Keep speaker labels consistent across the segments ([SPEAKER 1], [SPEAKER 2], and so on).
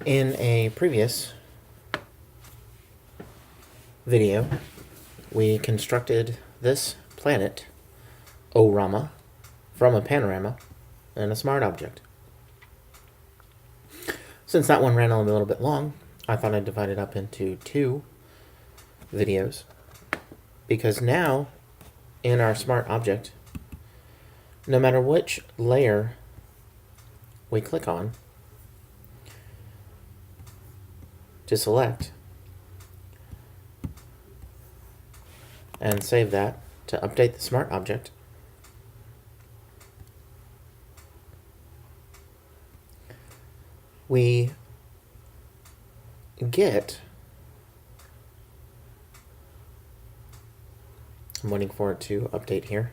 [SPEAKER 1] In a previous video, we constructed this planetorama from a panorama and a smart object. Since that one ran a little bit long, I thought I'd divide it up into two videos, because now in our smart object, no matter which layer we click on to select and save that to update the smart object, we get, I'm waiting for it to update here.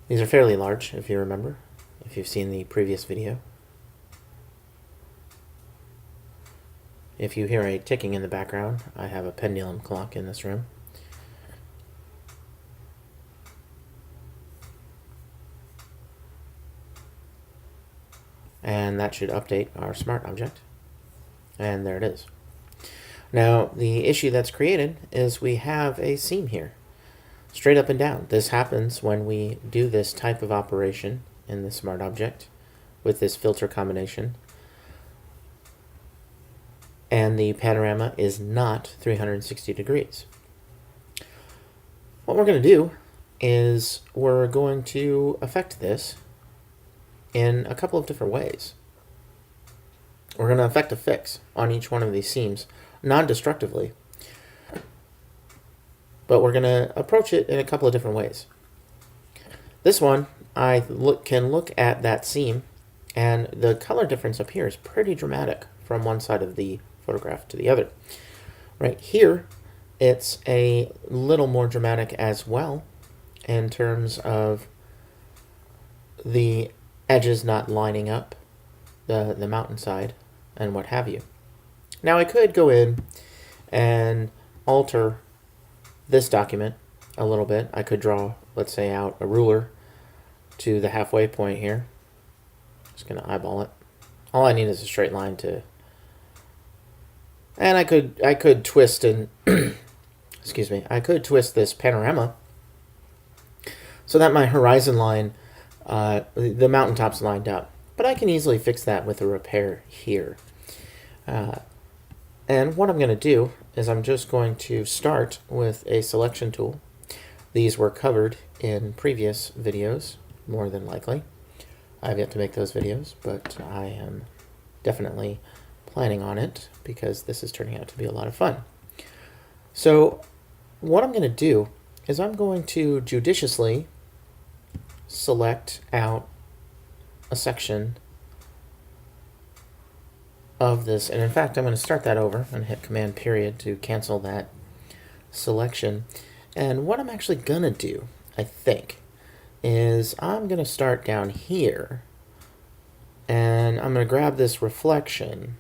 [SPEAKER 1] These are fairly large, if you remember, if you've seen the previous video. If you hear a ticking in the background, I have a pendulum clock in this room. And that should update our smart object. And there it is. Now, the issue that's created is we have a seam here, straight up and down. This happens when we do this type of operation in the smart object with this filter combination. And the panorama is not 360 degrees. What we're going to do is we're going to affect this in a couple of different ways. We're going to affect a fix on each one of these seams non-destructively, but we're going to approach it in a couple of different ways. This one, I can look at that seam, and the color difference up here is pretty dramatic from one side of the photograph to the other. Right here, it's a little more dramatic as well in terms of the edges not lining up, the mountainside and what have you. Now I could go in and alter this document a little bit. I could draw, let's say, out a ruler to the halfway point here. Just going to eyeball it. All I need is a straight line to, and I could twist and excuse me, I could twist this panorama so that my horizon line, the mountaintop's lined up. But I can easily fix that with a repair here. And what I'm going to do is I'm just going to start with a selection tool. These were covered in previous videos, more than likely. I've yet to make those videos, but I am definitely planning on it because this is turning out to be a lot of fun. So what I'm going to do is I'm going to judiciously select out a section of this, and in fact I'm going to start that over and hit Command period to cancel that selection. And what I'm actually going to do, I think, is I'm going to start down here and I'm going to grab this reflection.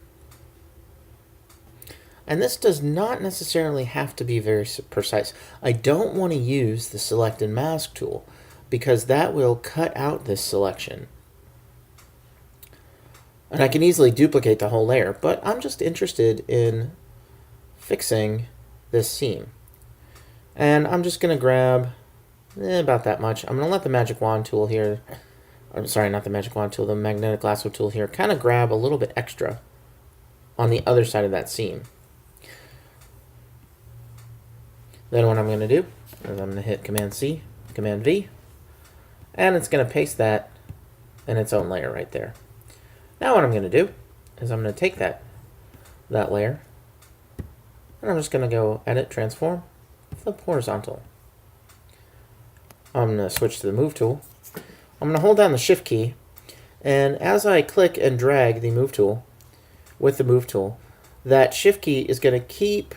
[SPEAKER 1] And this does not necessarily have to be very precise. I don't want to use the select and mask tool because that will cut out this selection. And I can easily duplicate the whole layer, but I'm just interested in fixing this seam. And I'm just going to grab about that much. I'm going to let the magic wand tool here, or sorry, not the magic wand tool, the magnetic lasso tool here, kind of grab a little bit extra on the other side of that seam. Then what I'm going to do is I'm going to hit Command C, Command V, and it's going to paste that in its own layer right there. Now what I'm going to do is I'm going to take that layer, and I'm just going to go Edit, Transform, Flip Horizontal. I'm going to switch to the Move tool. I'm going to hold down the Shift key, and as I click and drag the Move tool with the Move tool, that Shift key is going to keep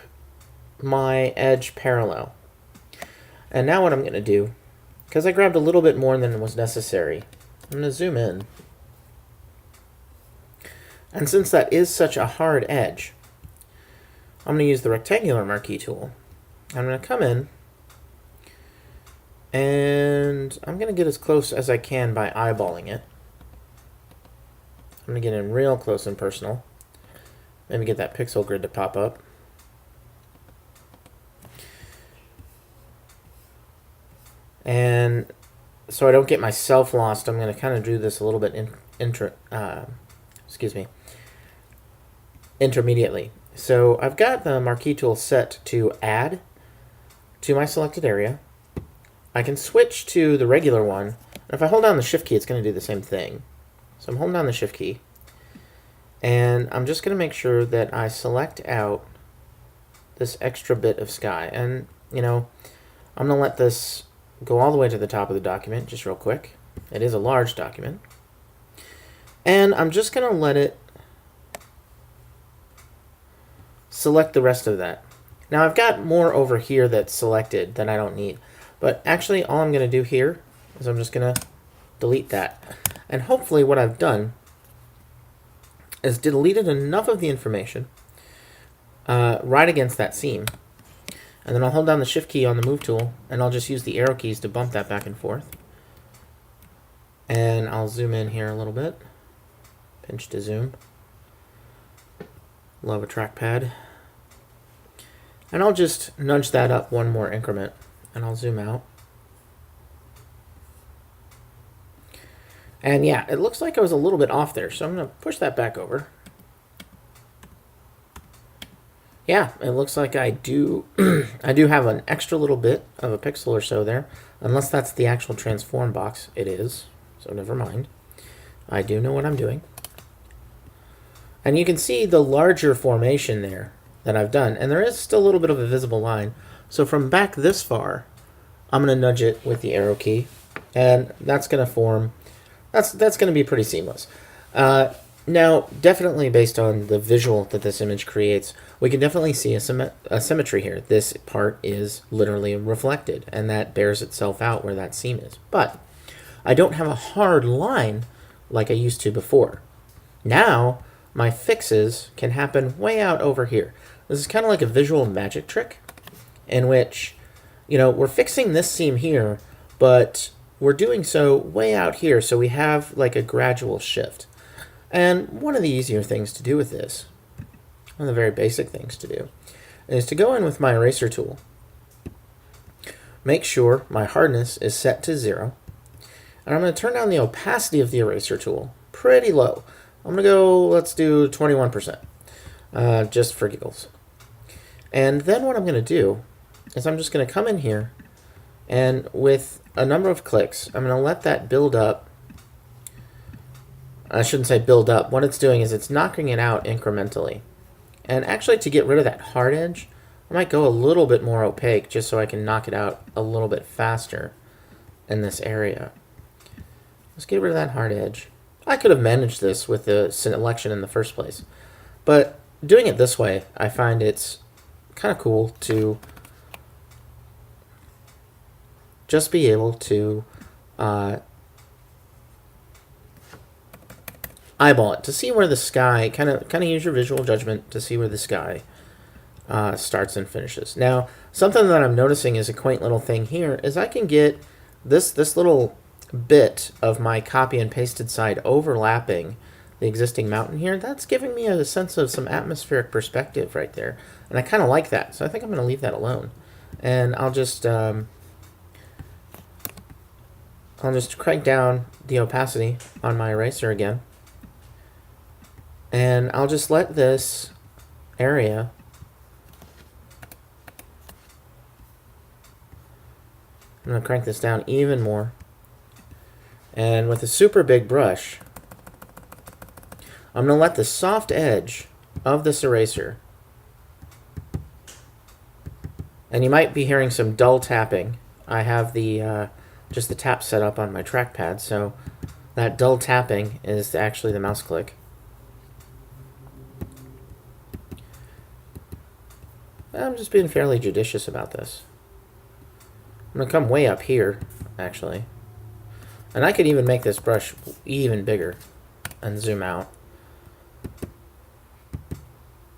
[SPEAKER 1] my edge parallel. And now what I'm going to do, because I grabbed a little bit more than was necessary, I'm going to zoom in. And since that is such a hard edge, I'm going to use the rectangular marquee tool. I'm going to come in and I'm going to get as close as I can by eyeballing it. I'm going to get in real close and personal. Maybe get that pixel grid to pop up. And so I don't get myself lost, I'm going to kind of do this a little bit intermediately. So I've got the marquee tool set to add to my selected area. I can switch to the regular one. And if I hold down the shift key, it's going to do the same thing. So I'm holding down the shift key. And I'm just going to make sure that I select out this extra bit of sky. And, you know, I'm going to let this go all the way to the top of the document, just real quick. It is a large document. And I'm just going to let it select the rest of that. Now I've got more over here that's selected that I don't need. But actually all I'm going to do here is I'm just going to delete that. And hopefully what I've done is deleted enough of the information right against that seam. And then I'll hold down the shift key on the move tool, and I'll just use the arrow keys to bump that back and forth. And I'll zoom in here a little bit. Pinch to zoom. Love a trackpad. And I'll just nudge that up one more increment, and I'll zoom out. And yeah, it looks like I was a little bit off there, so I'm going to push that back over. Yeah, it looks like I do I do have an extra little bit of a pixel or so there. Unless that's the actual transform box. It is, so never mind. I do know what I'm doing. And you can see the larger formation there that I've done. And there is still a little bit of a visible line. So from back this far, I'm going to nudge it with the arrow key. And that's going to form, that's going to be pretty seamless. Now, definitely based on the visual that this image creates, we can definitely see a symmetry here. This part is literally reflected, and that bears itself out where that seam is. But I don't have a hard line like I used to before. Now, my fixes can happen way out over here. This is kind of like a visual magic trick in which, you know, we're fixing this seam here, but we're doing so way out here, so we have like a gradual shift. And one of the easier things to do with this, one of the very basic things to do, is to go in with my eraser tool. Make sure my hardness is set to 0. And I'm going to turn down the opacity of the eraser tool pretty low. I'm going to go, let's do 21%, just for giggles. And then what I'm going to do is I'm just going to come in here, and with a number of clicks, I'm going to let that build up. I shouldn't say build up. What it's doing is it's knocking it out incrementally. And actually, to get rid of that hard edge, I might go a little bit more opaque just so I can knock it out a little bit faster in this area. Let's get rid of that hard edge. I could have managed this with the selection in the first place. But doing it this way, I find it's kind of cool to just be able to eyeball it to see where the sky kind of use your visual judgment to see where the sky starts and finishes. Now, something that I'm noticing is a quaint little thing here is I can get this little bit of my copy and pasted side overlapping the existing mountain here. That's giving me a sense of some atmospheric perspective right there, and I kind of like that. So I think I'm going to leave that alone, and I'll just crank down the opacity on my eraser again. And I'll just let this area I'm going to crank this down even more. And with a super big brush, I'm going to let the soft edge of this eraser, and you might be hearing some dull tapping. I have the just the tap set up on my trackpad, so that dull tapping is actually the mouse click. I'm just being fairly judicious about this. I'm going to come way up here, actually. And I could even make this brush even bigger and zoom out.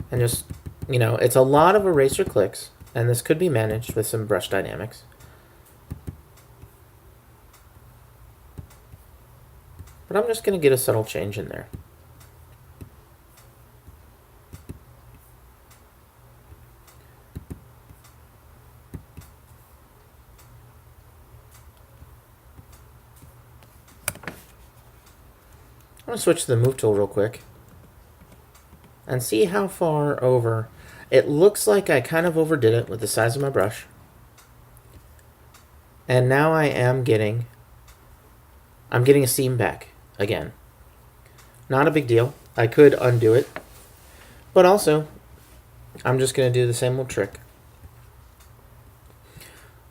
[SPEAKER 1] And just, you know, it's a lot of eraser clicks, and this could be managed with some brush dynamics. But I'm just going to get a subtle change in there. going to switch to the move tool real quick and see how far over. It looks like I kind of overdid it with the size of my brush. And now I'm getting a seam back again. Not a big deal. I could undo it. But also, I'm just going to do the same old trick.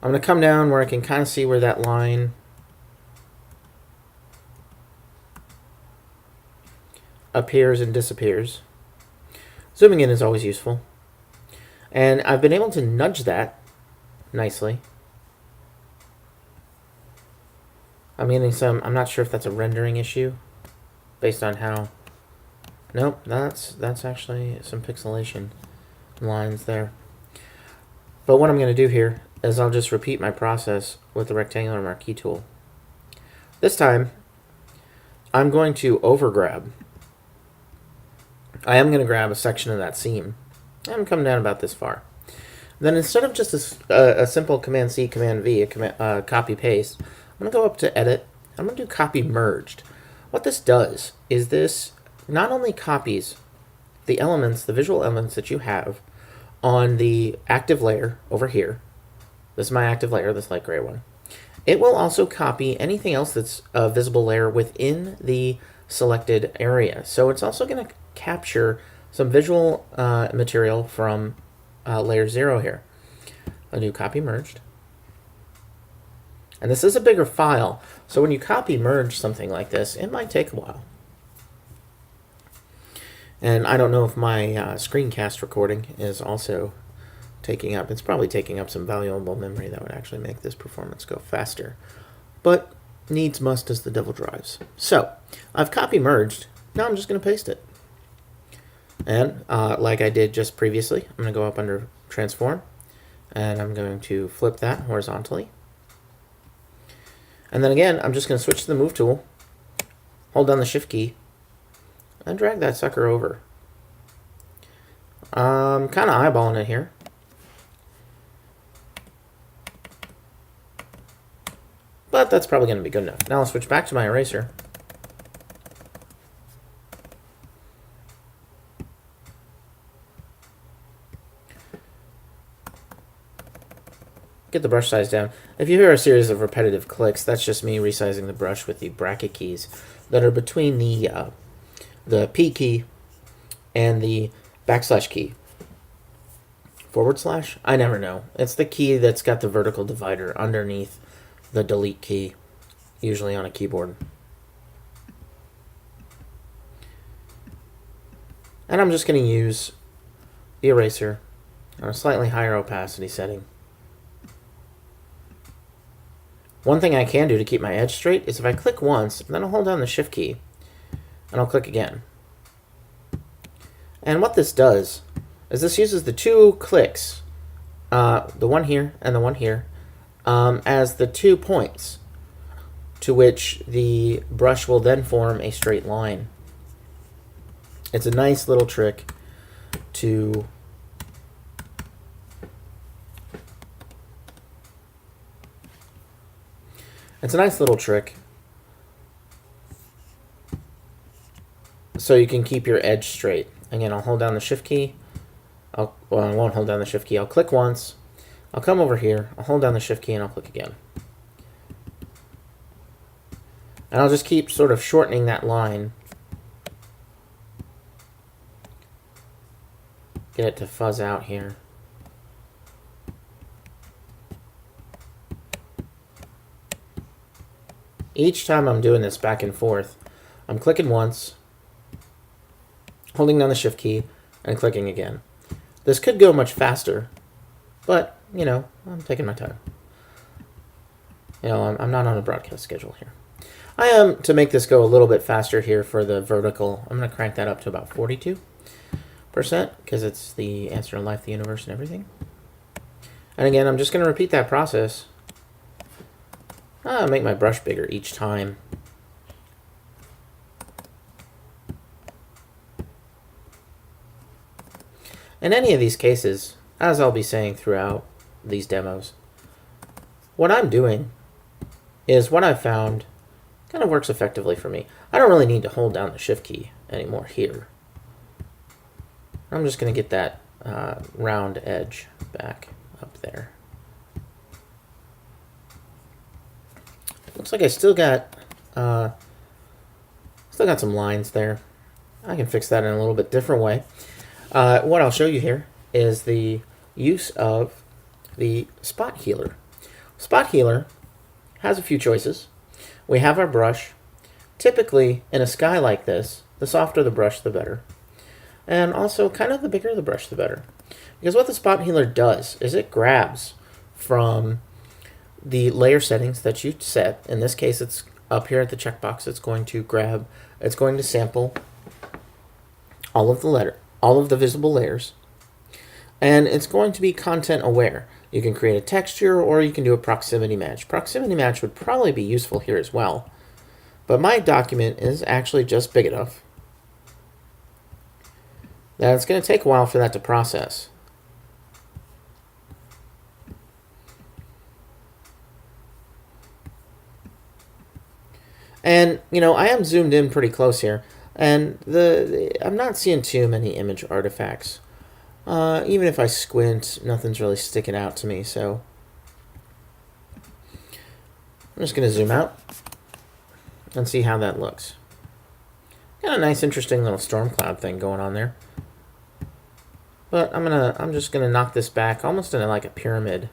[SPEAKER 1] I'm going to come down where I can kind of see where that line appears and disappears. Zooming in is always useful. And I've been able to nudge that nicely. I'm getting some, I'm not sure if that's a rendering issue based on how, nope, that's actually some pixelation lines there. But what I'm going to do here is I'll just repeat my process with the rectangular marquee tool. This time, I'm going to overgrab. I am going to grab a section of that seam. I'm coming down about this far. Then instead of just a simple Command-C, Command-V, copy-paste, I'm going to go up to Edit. I'm going to do Copy Merged. What this does is this not only copies the elements, the visual elements that you have on the active layer over here. This is my active layer, this light gray one. It will also copy anything else that's a visible layer within the selected area. So it's also going to capture some visual material from layer 0 here. I'll do Copy Merged. And this is a bigger file, so when you copy merge something like this, it might take a while. And I don't know if my screencast recording is also taking up, it's probably taking up some valuable memory that would actually make this performance go faster. But needs must as the devil drives. So, I've copy merged, now I'm just going to paste it. And like I did just previously, I'm going to go up under Transform, and I'm going to flip that horizontally. And then again, I'm just going to switch to the Move tool, hold down the Shift key, and drag that sucker over. I'm kind of eyeballing it here. But that's probably going to be good enough. Now I'll switch back to my eraser. Get the brush size down. If you hear a series of repetitive clicks, that's just me resizing the brush with the bracket keys that are between the P key and the backslash key. Forward slash? I never know. It's the key that's got the vertical divider underneath the delete key, usually on a keyboard. And I'm just going to use the eraser on a slightly higher opacity setting. One thing I can do to keep my edge straight is if I click once, then I'll hold down the Shift key, and I'll click again. And what this does is this uses the two clicks, the one here and the one here, as the 2 points to which the brush will then form a straight line. It's a nice little trick to so you can keep your edge straight. Again, I'll hold down the Shift key. I won't hold down the Shift key. I'll click once. I'll come over here. I'll hold down the Shift key and I'll click again. And I'll just keep sort of shortening that line. Get it to fuzz out here. Each time I'm doing this back and forth, I'm clicking once, holding down the Shift key, and clicking again. This could go much faster, but, you know, I'm taking my time. You know, I'm not on a broadcast schedule here. I am, to make this go a little bit faster here for the vertical, I'm going to crank that up to about 42%, because it's the answer to life, the universe, and everything. And again, I'm just going to repeat that process. I'll make my brush bigger each time. In any of these cases, as I'll be saying throughout these demos, what I'm doing is what I've found Kind of works effectively for me. I don't really need to hold down the shift key anymore here. I'm just going to get that round edge back up there. Looks like I still got some lines there. I can fix that in a little bit different way. What I'll show you here is the use of the spot healer. Spot healer has a few choices. We have our brush. Typically, in a sky like this, the softer the brush, the better. And also, kind of the bigger the brush, the better. Because what the spot healer does is it grabs from the layer settings that you set. In this case, it's up here at the checkbox. It's going to sample all of the visible layers. And it's going to be content aware. You can create a texture or you can do a proximity match. Proximity match would probably be useful here as well. But my document is actually just big enough that it's going to take a while for that to process. And, you know, I am zoomed in pretty close here, and I'm not seeing too many image artifacts. Even if I squint, nothing's really sticking out to me, so I'm just going to zoom out and see how that looks. Got a nice, interesting little storm cloud thing going on there. But I'm just gonna knock this back almost into like a pyramid.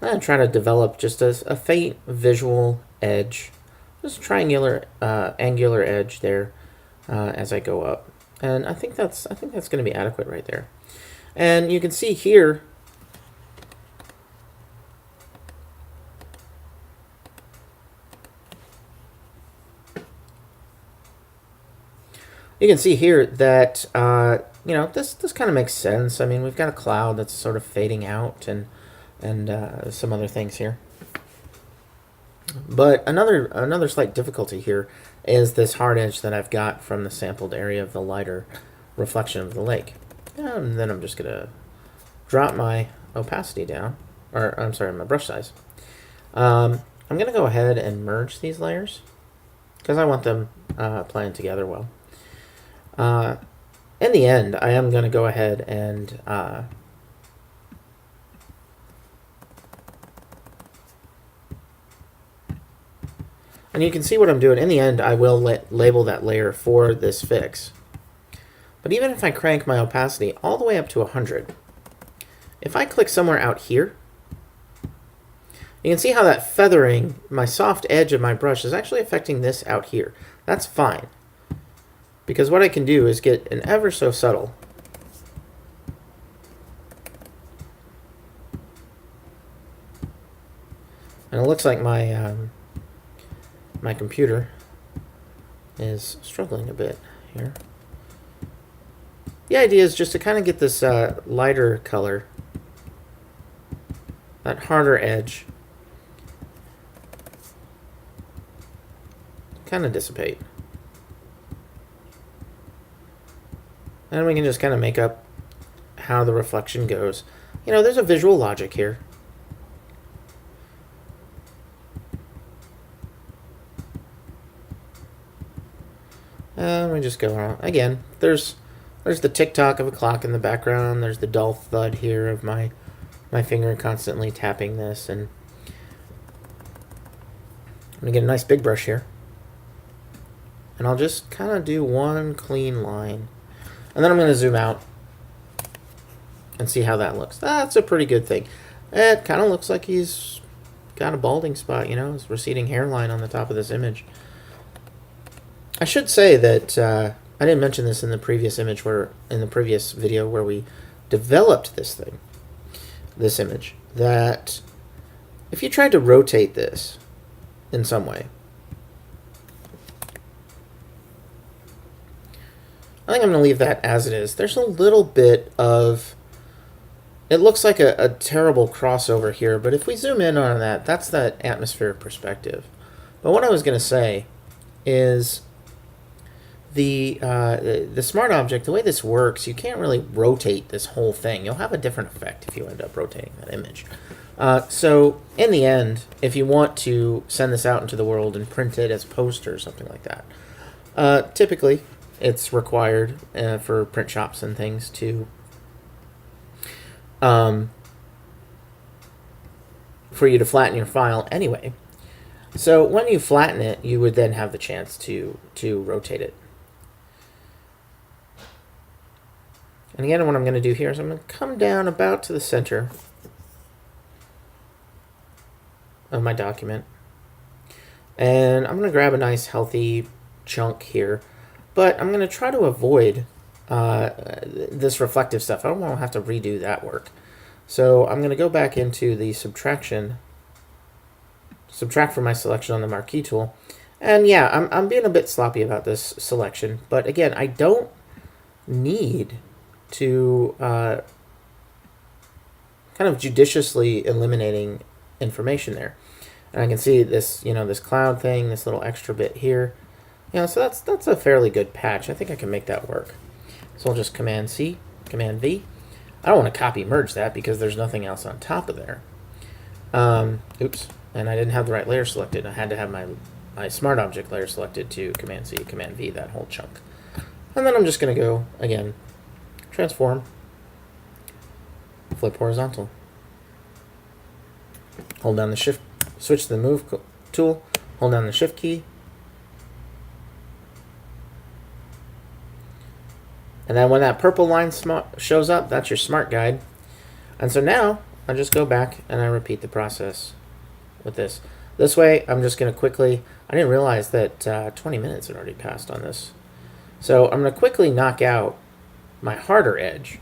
[SPEAKER 1] I'm gonna try to develop just a faint visual edge, just a triangular, angular edge there as I go up, and I think that's gonna be adequate right there. And you can see here. You can see here that you know, this kind of makes sense. I mean, we've got a cloud that's sort of fading out, and some other things here. But another slight difficulty here is this hard edge that I've got from the sampled area of the lighter reflection of the lake. And then I'm just gonna drop my opacity down, or I'm sorry, my brush size. I'm gonna go ahead and merge these layers because I want them playing together well. In the end, I am going to go ahead and you can see what I'm doing. In the end, I will label that layer for this fix. But even if I crank my opacity all the way up to 100, if I click somewhere out here, you can see how that feathering, my soft edge of my brush, is actually affecting this out here. That's fine. Because what I can do is get an ever so subtle and it looks like my my computer is struggling a bit here. The idea is just to kind of get this lighter color, that harder edge, kind of dissipate. And we can just kind of make up how the reflection goes. You know, there's a visual logic here. And we just go around. Again, there's the tick-tock of a clock in the background. There's the dull thud here of my finger constantly tapping this. And I'm going to get a nice big brush here. And I'll just kind of do one clean line. And then I'm going to zoom out and see how that looks. That's a pretty good thing. It kind of looks like he's got a balding spot, you know, his receding hairline on the top of this image. I should say that I didn't mention this in the previous video where we developed this image, that if you tried to rotate this in some way, I think I'm going to leave that as it is. There's a little bit of, it looks like a terrible crossover here, but if we zoom in on that, that's that atmospheric perspective. But what I was going to say is the smart object, the way this works, you can't really rotate this whole thing. You'll have a different effect if you end up rotating that image. So in the end, if you want to send this out into the world and print it as a poster or something like that, typically it's required for print shops and things to for you to flatten your file anyway. So when you flatten it, you would then have the chance to rotate it. And again, what I'm going to do here is I'm going to come down about to the center of my document. And I'm going to grab a nice healthy chunk here. But I'm going to try to avoid this reflective stuff. I don't want to have to redo that work. So I'm going to go back into the subtract from my selection on the marquee tool. And yeah, I'm being a bit sloppy about this selection. But again, I don't need to kind of judiciously eliminating information there. And I can see this, this cloud thing, this little extra bit here. So that's a fairly good patch. I think I can make that work. So I'll just Command C, Command V. I don't want to copy merge that because there's nothing else on top of there. Oops, and I didn't have the right layer selected. I had to have my smart object layer selected to Command C, Command V, that whole chunk. And then I'm just going to go, again, transform, flip horizontal. Hold down the shift, switch to the move tool, hold down the shift key. And then when that purple line shows up, that's your smart guide. And so now I just go back and I repeat the process with this. This way, I'm just going to quickly, I didn't realize that 20 minutes had already passed on this. So I'm going to quickly knock out my harder edge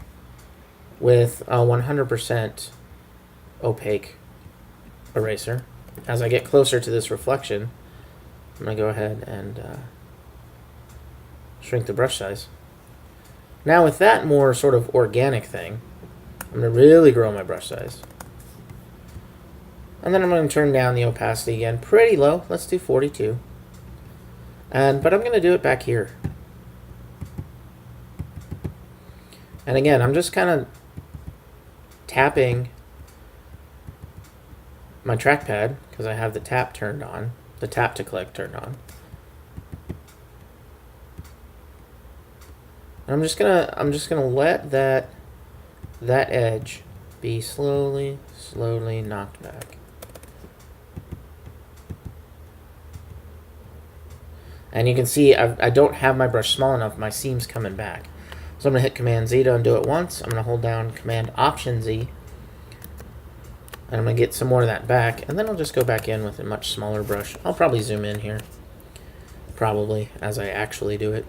[SPEAKER 1] with a 100% opaque eraser. As I get closer to this reflection, I'm going to go ahead and shrink the brush size. Now with that more sort of organic thing, I'm going to really grow my brush size. And then I'm going to turn down the opacity again pretty low. Let's do 42. But I'm going to do it back here. And again, I'm just kind of tapping my trackpad because I have the tap turned on, the tap to click turned on. And I'm just gonna let that edge be slowly knocked back. And you can see I don't have my brush small enough. My seam's coming back. So I'm going to hit Command Z to undo it once. I'm going to hold down Command Option Z. And I'm going to get some more of that back. And then I'll just go back in with a much smaller brush. I'll probably zoom in here. Probably, as I actually do it.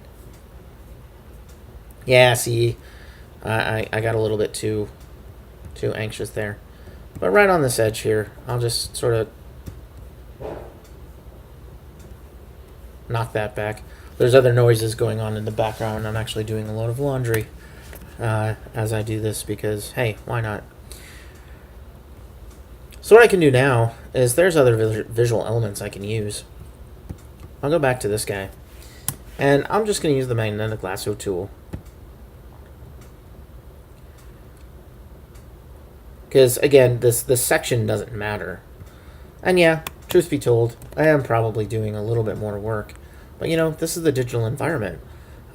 [SPEAKER 1] Yeah, see, I got a little bit too anxious there. But right on this edge here, I'll just sort of knock that back. There's other noises going on in the background. I'm actually doing a load of laundry as I do this because, hey, why not? So what I can do now is there's other visual elements I can use. I'll go back to this guy. And I'm just going to use the magnetic lasso tool. Because, again, this section doesn't matter. And yeah, truth be told, I am probably doing a little bit more work. But, this is the digital environment.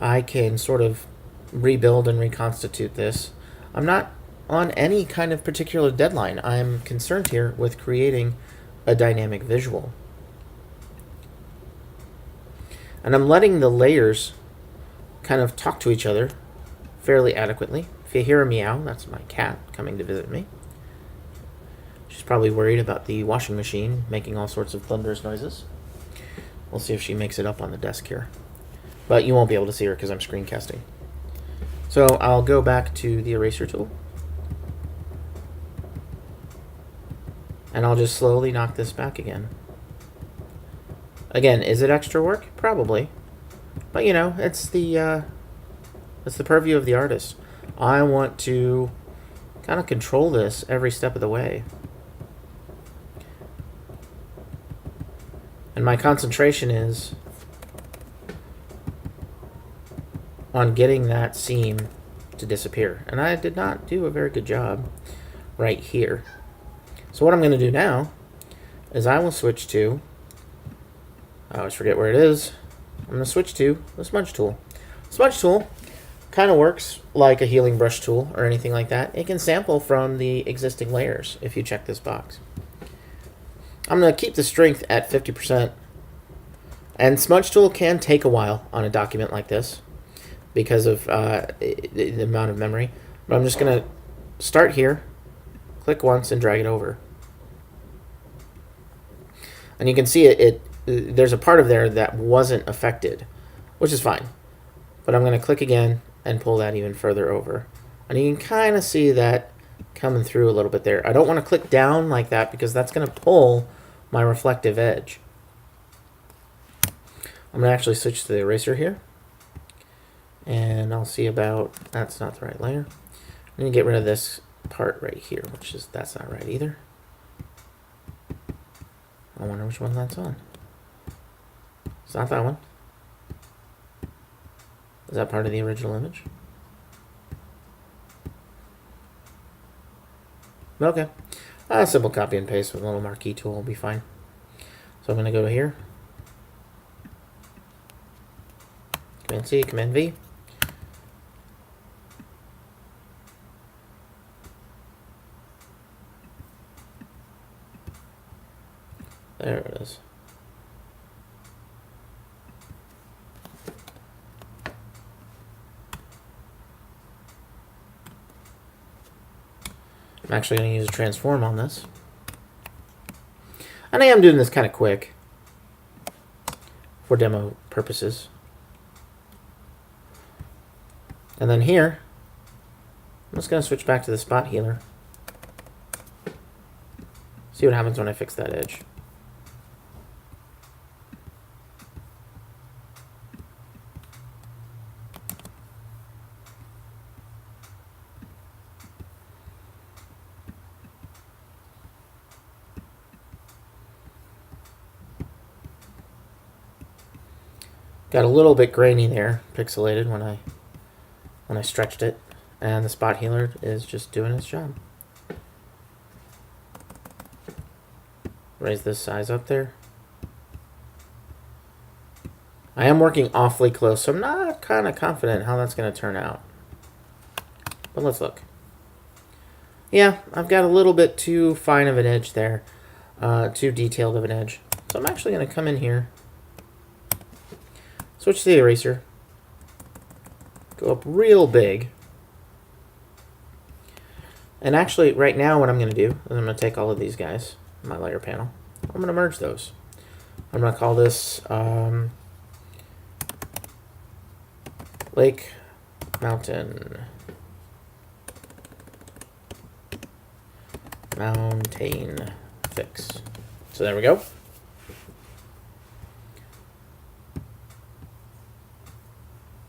[SPEAKER 1] I can sort of rebuild and reconstitute this. I'm not on any kind of particular deadline. I'm concerned here with creating a dynamic visual. And I'm letting the layers kind of talk to each other fairly adequately. If you hear a meow, that's my cat coming to visit me. She's probably worried about the washing machine making all sorts of thunderous noises. We'll see if she makes it up on the desk here. But you won't be able to see her because I'm screencasting. So I'll go back to the eraser tool. And I'll just slowly knock this back again. Again, is it extra work? Probably. But it's the purview of the artist. I want to kind of control this every step of the way. And my concentration is on getting that seam to disappear. And I did not do a very good job right here. So what I'm going to do now is I will switch to, I always forget where it is, I'm going to switch to the smudge tool. Smudge tool kind of works like a healing brush tool or anything like that. It can sample from the existing layers if you check this box. I'm going to keep the strength at 50%. And smudge tool can take a while on a document like this because of the amount of memory. But I'm just going to start here, click once, and drag it over. And you can see there's a part of there that wasn't affected, which is fine. But I'm going to click again and pull that even further over. And you can kind of see that coming through a little bit there. I don't want to click down like that because that's going to pull my reflective edge. I'm going to actually switch to the eraser here. And I'll see about, that's not the right layer. I'm going to get rid of this part right here, which is, that's not right either. I wonder which one that's on. It's not that one. Is that part of the original image? Okay. A simple copy and paste with a little marquee tool will be fine. So I'm going to go to here. Command C, Command V. There it is. I'm actually going to use a transform on this. And I am doing this kind of quick for demo purposes. And then here, I'm just going to switch back to the spot healer. See what happens when I fix that edge. Got a little bit grainy there, pixelated when I stretched it, and the spot healer is just doing its job. Raise this size up there. I am working awfully close, so I'm not kind of confident how that's going to turn out. But let's look. Yeah, I've got a little bit too fine of an edge there, too detailed of an edge. So I'm actually going to come in here, switch to the eraser, go up real big. And actually, right now what I'm going to do is I'm going to take all of these guys, my layer panel, I'm going to merge those. I'm going to call this Lake Mountain Fix. So there we go.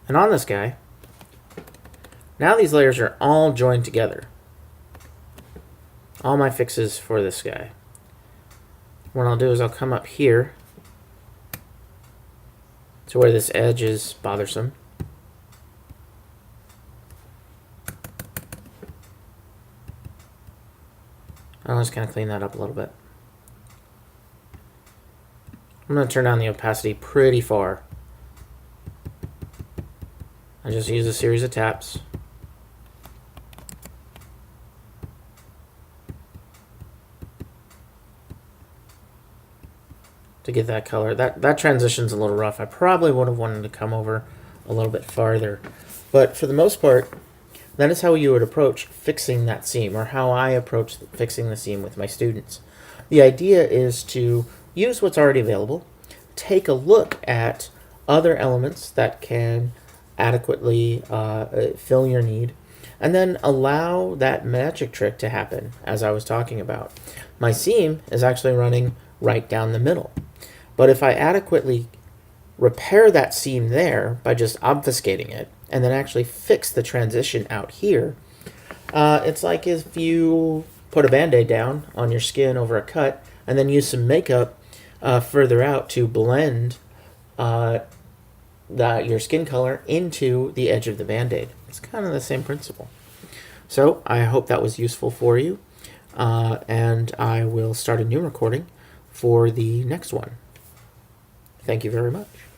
[SPEAKER 1] And on this guy, now these layers are all joined together. All my fixes for this guy. What I'll do is I'll come up here to where this edge is bothersome. I'll just kind of clean that up a little bit. I'm going to turn down the opacity pretty far. I just use a series of taps. To get that color. That transition's a little rough. I probably would have wanted to come over a little bit farther. But for the most part, that is how you would approach fixing that seam, or how I approach fixing the seam with my students. The idea is to use what's already available, take a look at other elements that can adequately fill your need, and then allow that magic trick to happen, as I was talking about. My seam is actually running right down the middle. But if I adequately repair that seam there by just obfuscating it, and then actually fix the transition out here, it's like if you put a Band-Aid down on your skin over a cut, and then use some makeup further out to blend your skin color into the edge of the Band-Aid. It's kind of the same principle. So I hope that was useful for you. And and I will start a new recording for the next one. Thank you very much.